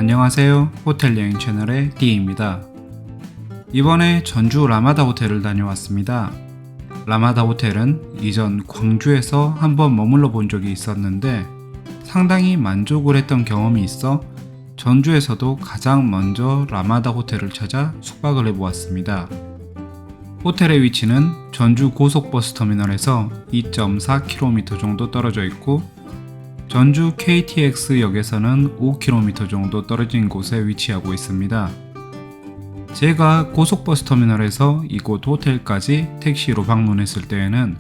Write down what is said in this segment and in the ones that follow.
안녕하세요. 호텔 여행 채널의 D입니다. 이번에 전주 라마다 호텔을 다녀왔습니다. 라마다 호텔은 이전 광주에서 한번 머물러 본 적이 있었는데 상당히 만족을 했던 경험이 있어 전주에서도 가장 먼저 라마다 호텔을 찾아 숙박을 해보았습니다. 호텔의 위치는 전주 고속버스터미널에서 2.4km 정도 떨어져 있고 전주 KTX역에서는 5km 정도 떨어진 곳에 위치하고 있습니다. 제가 고속버스터미널에서 이곳 호텔까지 택시로 방문했을 때에는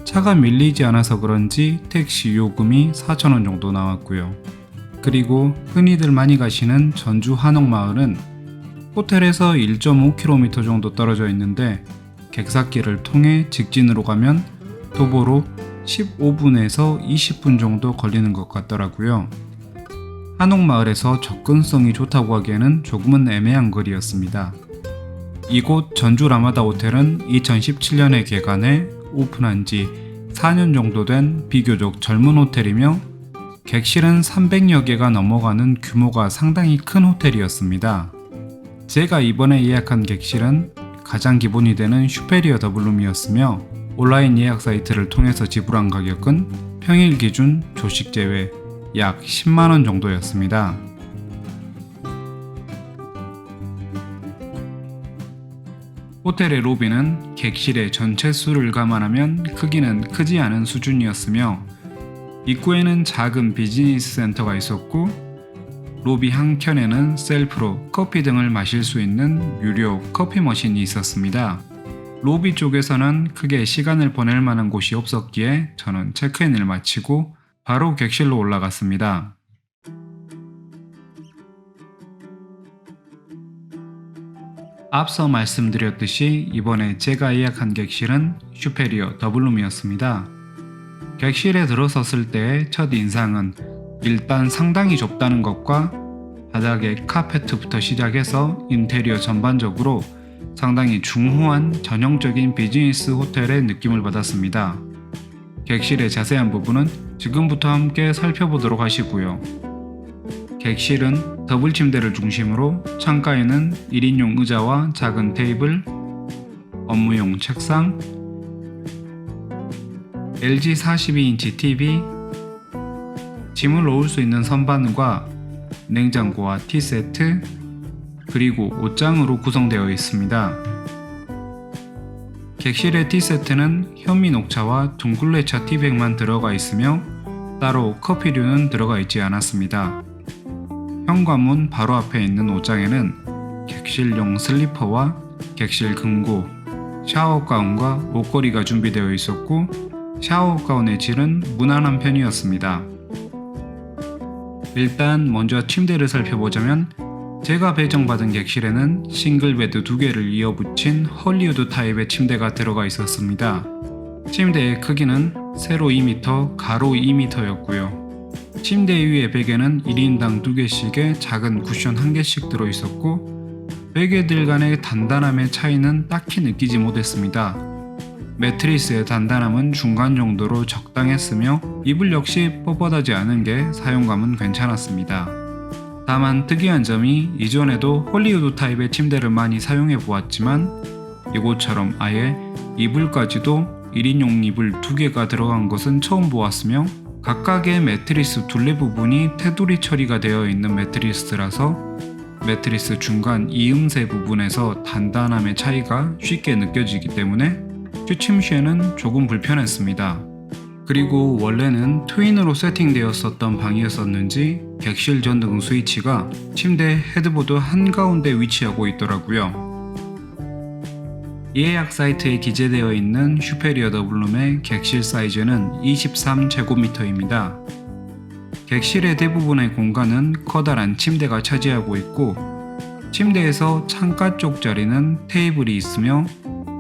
차가 밀리지 않아서 그런지 택시 요금이 4,000원 정도 나왔고요. 그리고 흔히들 많이 가시는 전주 한옥마을은 호텔에서 1.5km 정도 떨어져 있는데 객사길을 통해 직진으로 가면 도보로 15분에서 20분 정도 걸리는 것 같더라고요. 한옥마을에서 접근성이 좋다고 하기에는 조금은 애매한 거리였습니다. 이곳 전주 라마다 호텔은 2017년에 개관해 오픈한 지 4년 정도 된 비교적 젊은 호텔이며 객실은 300여 개가 넘어가는 규모가 상당히 큰 호텔이었습니다. 제가 이번에 예약한 객실은 가장 기본이 되는 슈페리어 더블룸이었으며 온라인 예약 사이트를 통해서 지불한 가격은 평일 기준 조식 제외 약 10만원 정도였습니다. 호텔의 로비는 객실의 전체 수를 감안하면 크기는 크지 않은 수준이었으며 입구에는 작은 비즈니스 센터가 있었고 로비 한켠에는 셀프로 커피 등을 마실 수 있는 유료 커피 머신이 있었습니다. 로비 쪽에서는 크게 시간을 보낼 만한 곳이 없었기에 저는 체크인을 마치고 바로 객실로 올라갔습니다. 앞서 말씀드렸듯이 이번에 제가 예약한 객실은 슈페리어 더블룸이었습니다. 객실에 들어섰을 때의 첫 인상은 일단 상당히 좁다는 것과 바닥에 카페트부터 시작해서 인테리어 전반적으로 상당히 중후한 전형적인 비즈니스 호텔의 느낌을 받았습니다. 객실의 자세한 부분은 지금부터 함께 살펴보도록 하시고요. 객실은 더블 침대를 중심으로 창가에는 1인용 의자와 작은 테이블, 업무용 책상, LG 42인치 TV, 짐을 놓을 수 있는 선반과 냉장고와 티세트, 그리고 옷장으로 구성되어 있습니다. 객실의 티세트는 현미 녹차와 둥글레차 티백만 들어가 있으며 따로 커피류는 들어가 있지 않았습니다. 현관문 바로 앞에 있는 옷장에는 객실용 슬리퍼와 객실 금고, 샤워 가운과 옷걸이가 준비되어 있었고 샤워 가운의 질은 무난한 편이었습니다. 일단 먼저 침대를 살펴보자면 제가 배정받은 객실에는 싱글베드 2개를 이어붙인 헐리우드 타입의 침대가 들어가 있었습니다. 침대의 크기는 세로 2m, 가로 2m였고요. 침대 위의 베개는 1인당 2개씩의 작은 쿠션 1개씩 들어있었고 베개들 간의 단단함의 차이는 딱히 느끼지 못했습니다. 매트리스의 단단함은 중간 정도로 적당했으며 이불 역시 뻣뻣하지 않은 게 사용감은 괜찮았습니다. 다만 특이한 점이 이전에도 헐리우드 타입의 침대를 많이 사용해 보았지만 이곳처럼 아예 이불까지도 1인용 이불 2개가 들어간 것은 처음 보았으며 각각의 매트리스 둘레 부분이 테두리 처리가 되어 있는 매트리스라서 매트리스 중간 이음새 부분에서 단단함의 차이가 쉽게 느껴지기 때문에 취침 시에는 조금 불편했습니다. 그리고 원래는 트윈으로 세팅되었었던 방이었었는지 객실 전등 스위치가 침대 헤드보드 한가운데 위치하고 있더라고요. 예약 사이트에 기재되어 있는 슈페리어 더블룸의 객실 사이즈는 23제곱미터입니다. 객실의 대부분의 공간은 커다란 침대가 차지하고 있고 침대에서 창가 쪽 자리는 테이블이 있으며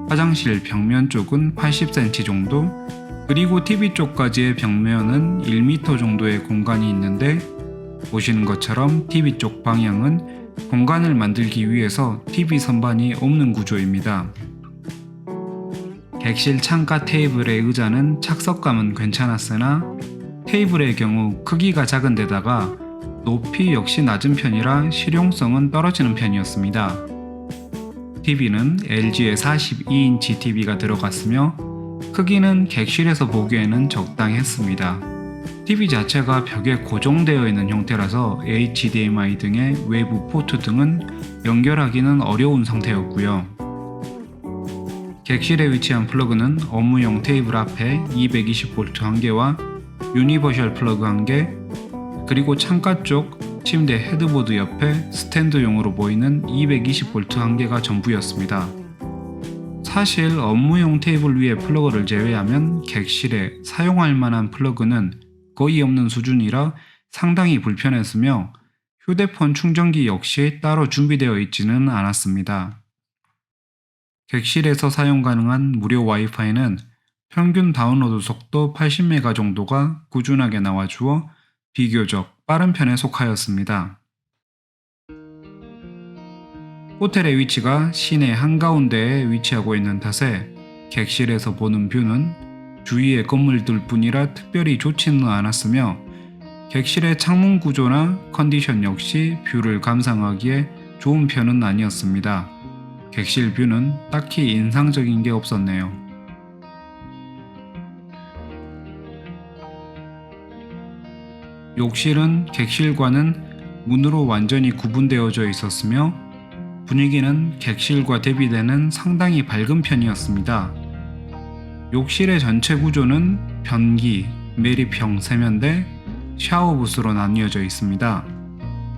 화장실 벽면 쪽은 80cm 정도, 그리고 TV 쪽까지의 벽면은 1m 정도의 공간이 있는데 보시는 것처럼 TV 쪽 방향은 공간을 만들기 위해서 TV 선반이 없는 구조입니다. 객실 창가 테이블의 의자는 착석감은 괜찮았으나 테이블의 경우 크기가 작은 데다가 높이 역시 낮은 편이라 실용성은 떨어지는 편이었습니다. TV는 LG의 42인치 TV가 들어갔으며 크기는 객실에서 보기에는 적당했습니다. TV 자체가 벽에 고정되어 있는 형태라서 HDMI 등의 외부 포트 등은 연결하기는 어려운 상태였고요. 객실에 위치한 플러그는 업무용 테이블 앞에 220V 1개와 유니버셜 플러그 1개, 그리고 창가 쪽 침대 헤드보드 옆에 스탠드용으로 보이는 220V 1개가 전부였습니다. 사실 업무용 테이블 위에 플러그를 제외하면 객실에 사용할 만한 플러그는 거의 없는 수준이라 상당히 불편했으며 휴대폰 충전기 역시 따로 준비되어 있지는 않았습니다. 객실에서 사용 가능한 무료 와이파이는 평균 다운로드 속도 80메가 정도가 꾸준하게 나와주어 비교적 빠른 편에 속하였습니다. 호텔의 위치가 시내 한가운데에 위치하고 있는 탓에 객실에서 보는 뷰는 주위의 건물들 뿐이라 특별히 좋지는 않았으며 객실의 창문 구조나 컨디션 역시 뷰를 감상하기에 좋은 편은 아니었습니다. 객실 뷰는 딱히 인상적인 게 없었네요. 욕실은 객실과는 문으로 완전히 구분되어져 있었으며 분위기는 객실과 대비되는 상당히 밝은 편이었습니다. 욕실의 전체 구조는 변기, 매립형 세면대, 샤워부스로 나뉘어져 있습니다.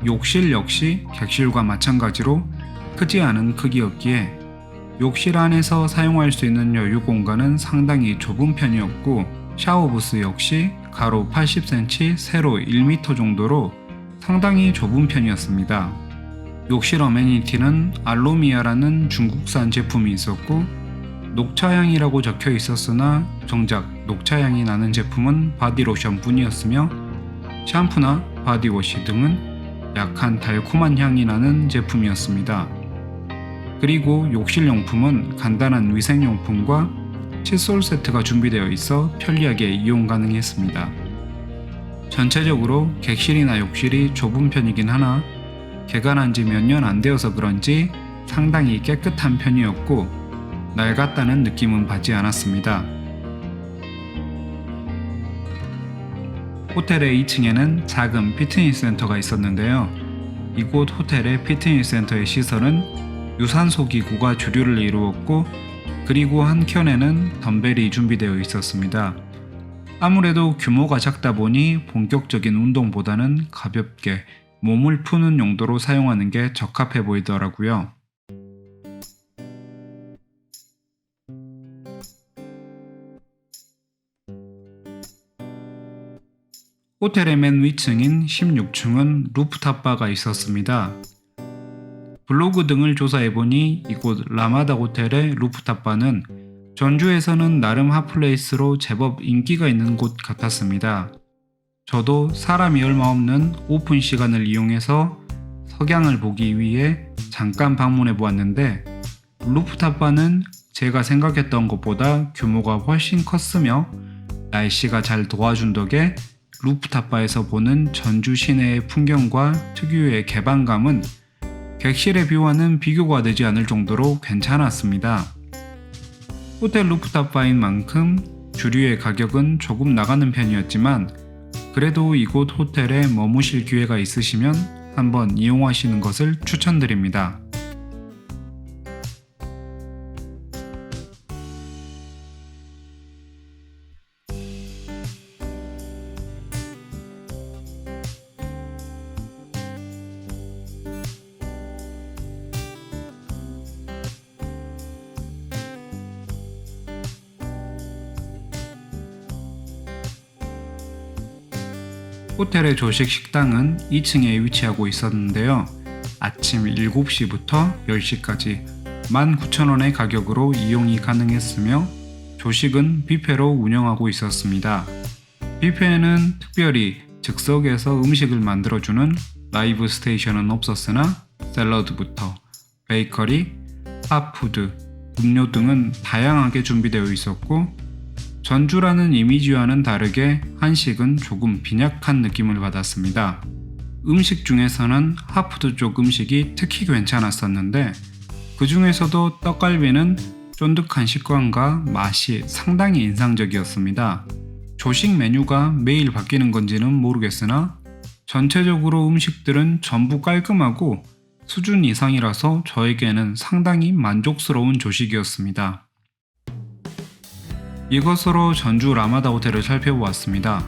욕실 역시 객실과 마찬가지로 크지 않은 크기였기에 욕실 안에서 사용할 수 있는 여유 공간은 상당히 좁은 편이었고 샤워부스 역시 가로 80cm, 세로 1m 정도로 상당히 좁은 편이었습니다. 욕실 어메니티는 알로미아라는 중국산 제품이 있었고 녹차향이라고 적혀 있었으나 정작 녹차향이 나는 제품은 바디로션 뿐이었으며 샴푸나 바디워시 등은 약한 달콤한 향이 나는 제품이었습니다. 그리고 욕실용품은 간단한 위생용품과 칫솔 세트가 준비되어 있어 편리하게 이용 가능했습니다. 전체적으로 객실이나 욕실이 좁은 편이긴 하나 개관한 지 몇 년 안 되어서 그런지 상당히 깨끗한 편이었고 낡았다는 느낌은 받지 않았습니다. 호텔의 2층에는 작은 피트니스 센터가 있었는데요. 이곳 호텔의 피트니스 센터의 시설은 유산소 기구가 주류를 이루었고 그리고 한켠에는 덤벨이 준비되어 있었습니다. 아무래도 규모가 작다 보니 본격적인 운동보다는 가볍게 몸을 푸는 용도로 사용하는 게 적합해 보이더라고요. 호텔의 맨 위층인 16층은 루프탑 바가 있었습니다. 블로그 등을 조사해보니 이곳 라마다 호텔의 루프탑 바는 전주에서는 나름 핫플레이스로 제법 인기가 있는 곳 같았습니다. 저도 사람이 얼마 없는 오픈 시간을 이용해서 석양을 보기 위해 잠깐 방문해 보았는데 루프탑 바는 제가 생각했던 것보다 규모가 훨씬 컸으며 날씨가 잘 도와준 덕에 루프탑 바에서 보는 전주 시내의 풍경과 특유의 개방감은 객실의 뷰와는 비교가 되지 않을 정도로 괜찮았습니다. 호텔 루프탑 바인 만큼 주류의 가격은 조금 나가는 편이었지만 그래도 이곳 호텔에 머무실 기회가 있으시면 한번 이용하시는 것을 추천드립니다. 호텔의 조식 식당은 2층에 위치하고 있었는데요. 아침 7시부터 10시까지 19,000원의 가격으로 이용이 가능했으며 조식은 뷔페로 운영하고 있었습니다. 뷔페에는 특별히 즉석에서 음식을 만들어주는 라이브 스테이션은 없었으나 샐러드부터 베이커리, 핫푸드, 음료 등은 다양하게 준비되어 있었고 전주라는 이미지와는 다르게 한식은 조금 빈약한 느낌을 받았습니다. 음식 중에서는 하푸드 쪽 음식이 특히 괜찮았었는데 그 중에서도 떡갈비는 쫀득한 식감과 맛이 상당히 인상적이었습니다. 조식 메뉴가 매일 바뀌는 건지는 모르겠으나 전체적으로 음식들은 전부 깔끔하고 수준 이상이라서 저에게는 상당히 만족스러운 조식이었습니다. 이것으로 전주 라마다 호텔을 살펴보았습니다.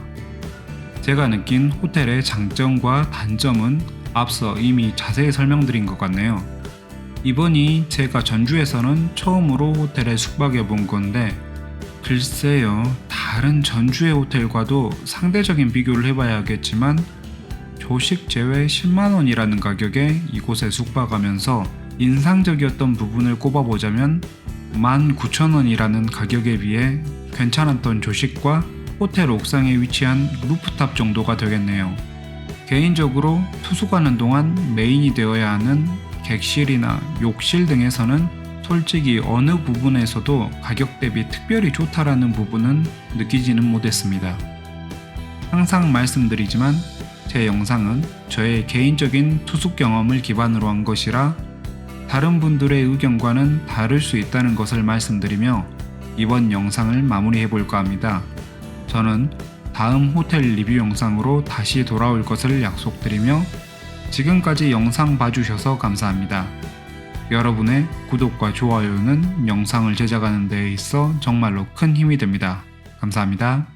제가 느낀 호텔의 장점과 단점은 앞서 이미 자세히 설명드린 것 같네요. 이번이 제가 전주에서는 처음으로 호텔에 숙박해 본 건데 글쎄요, 다른 전주의 호텔과도 상대적인 비교를 해봐야겠지만 조식 제외 10만원이라는 가격에 이곳에 숙박하면서 인상적이었던 부분을 꼽아보자면 19,000원이라는 가격에 비해 괜찮았던 조식과 호텔 옥상에 위치한 루프탑 정도가 되겠네요. 개인적으로 투숙하는 동안 메인이 되어야 하는 객실이나 욕실 등에서는 솔직히 어느 부분에서도 가격 대비 특별히 좋다라는 부분은 느끼지는 못했습니다. 항상 말씀드리지만 제 영상은 저의 개인적인 투숙 경험을 기반으로 한 것이라 다른 분들의 의견과는 다를 수 있다는 것을 말씀드리며 이번 영상을 마무리해 볼까 합니다. 저는 다음 호텔 리뷰 영상으로 다시 돌아올 것을 약속드리며 지금까지 영상 봐주셔서 감사합니다. 여러분의 구독과 좋아요는 영상을 제작하는 데 있어 정말로 큰 힘이 됩니다. 감사합니다.